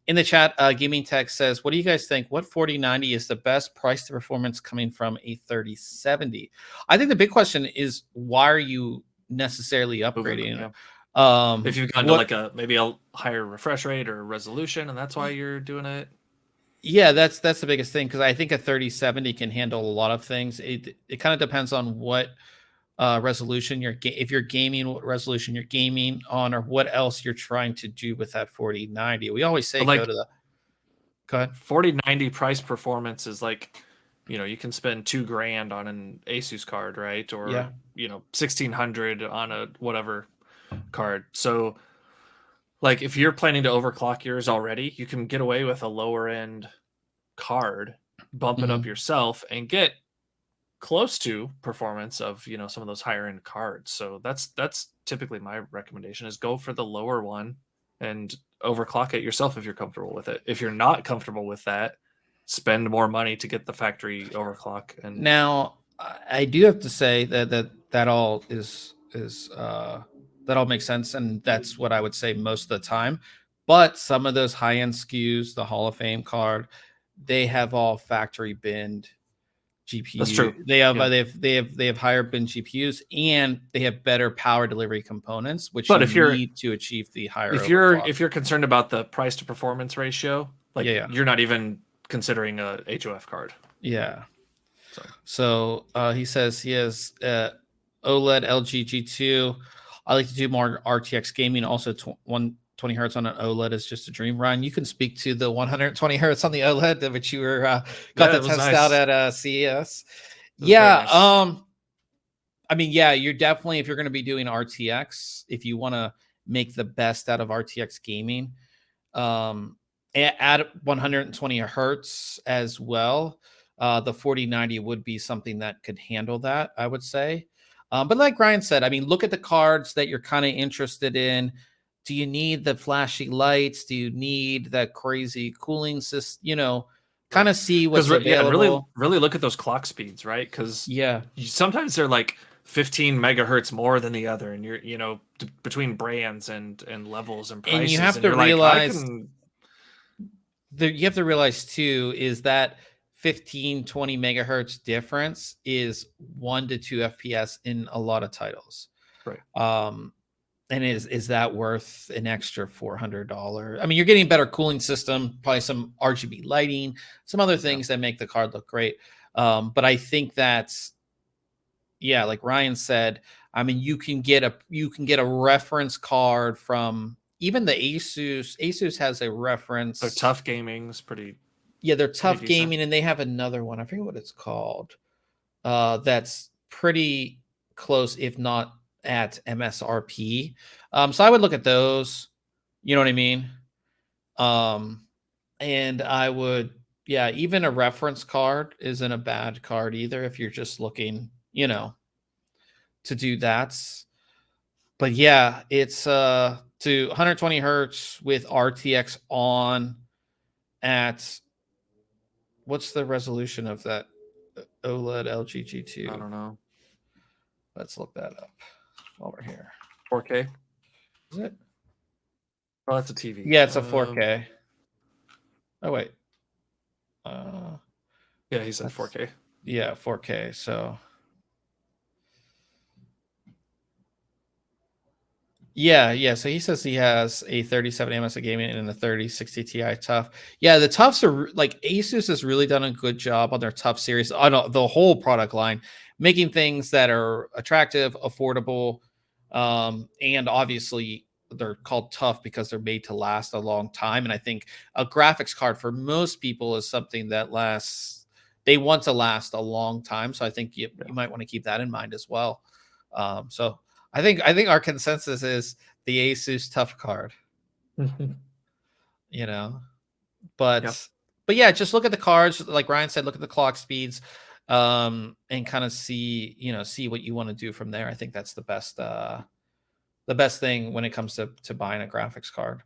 In the chat, Gaming Tech says, "What do you guys think? What 4090 is the best price to performance coming from a 3070?" I think the big question is, why are you necessarily upgrading? Yeah. If you've gone to What? like maybe a higher refresh rate or resolution, and that's why you're doing it. Yeah, that's the biggest thing, because I think a 3070 can handle a lot of things. It kind of depends on what resolution if you're gaming, what resolution you're gaming on, or what else you're trying to do with that 4090. We always say But go to the. Go ahead. 4090 price performance is like, you can spend $2,000 on an Asus card, right? Or Yeah. 1,600 on a whatever card. So like if you're planning to overclock yours already, you can get away with a lower end card, bump it up yourself, and get close to performance of some of those higher end cards. So that's typically my recommendation, is go for the lower one and overclock it yourself if you're comfortable with it. If you're not comfortable with that, spend more money to get the factory overclock. And now I do have to say that all is that all makes sense, and that's what I would say most of the time. But some of those high end SKUs, the Hall of Fame card, they have all factory binned GPU. That's true. They have higher bin GPUs, and they have better power delivery components, which you need to achieve the higher. If you're concerned about the price to performance ratio, like you're not even considering a HOF card. Yeah. So he says he has OLED LG G2. I like to do more RTX gaming. Also, 120 hertz on an OLED is just a dream. Ryan, you can speak to the 120 hertz on the OLED, which you were got the test out at CES. Yeah. Nice. I mean, yeah, you're definitely, if you're going to be doing RTX, if you want to make the best out of RTX gaming, add 120 hertz as well. The 4090 would be something that could handle that, I would say. But like Ryan said, I mean, look at the cards that you're kind of interested in. Do you need the flashy lights? Do you need that crazy cooling system? Kind of see what's available. Yeah, really look at those clock speeds, right? Because sometimes they're like 15 megahertz more than the other, and you're between brands and levels and prices, and you have to realize. You have to realize too is that 15-20 megahertz difference is 1 to 2 FPS in a lot of titles, right? And is that worth an extra $400? I mean, you're getting better cooling system, probably some RGB lighting, some other things that make the card look great. But I think that's, like Ryan said, I mean, you can get a reference card from even the Asus. Asus has a reference. So Tough Gaming is pretty. Yeah, they're Tough Gaming, and they have another one. I forget what it's called. That's pretty close, if not at MSRP. So I would look at those. You know what I mean? And I would, even a reference card isn't a bad card either if you're just looking, to do that. But yeah, it's to 120 hertz with RTX on at, what's the resolution of that OLED LG G2? I don't know. Let's look that up while we're here. 4K? Is it? Oh, that's a TV. Yeah, it's a 4K. Oh, wait. Yeah, he said 4K. Yeah, 4K. So. Yeah. So he says he has a 37 ms of gaming and a 3060 Ti Tough. Yeah, the Toughs are like, Asus has really done a good job on their Tough series, on the whole product line, making things that are attractive, affordable, and obviously they're called Tough because they're made to last a long time. And I think a graphics card for most people is something that they want to last a long time. So I think you might want to keep that in mind as well. So I think our consensus is the Asus Tough card. But yeah, just look at the cards. Like Ryan said, look at the clock speeds, and kind of see what you want to do from there. I think that's the best thing when it comes to buying a graphics card.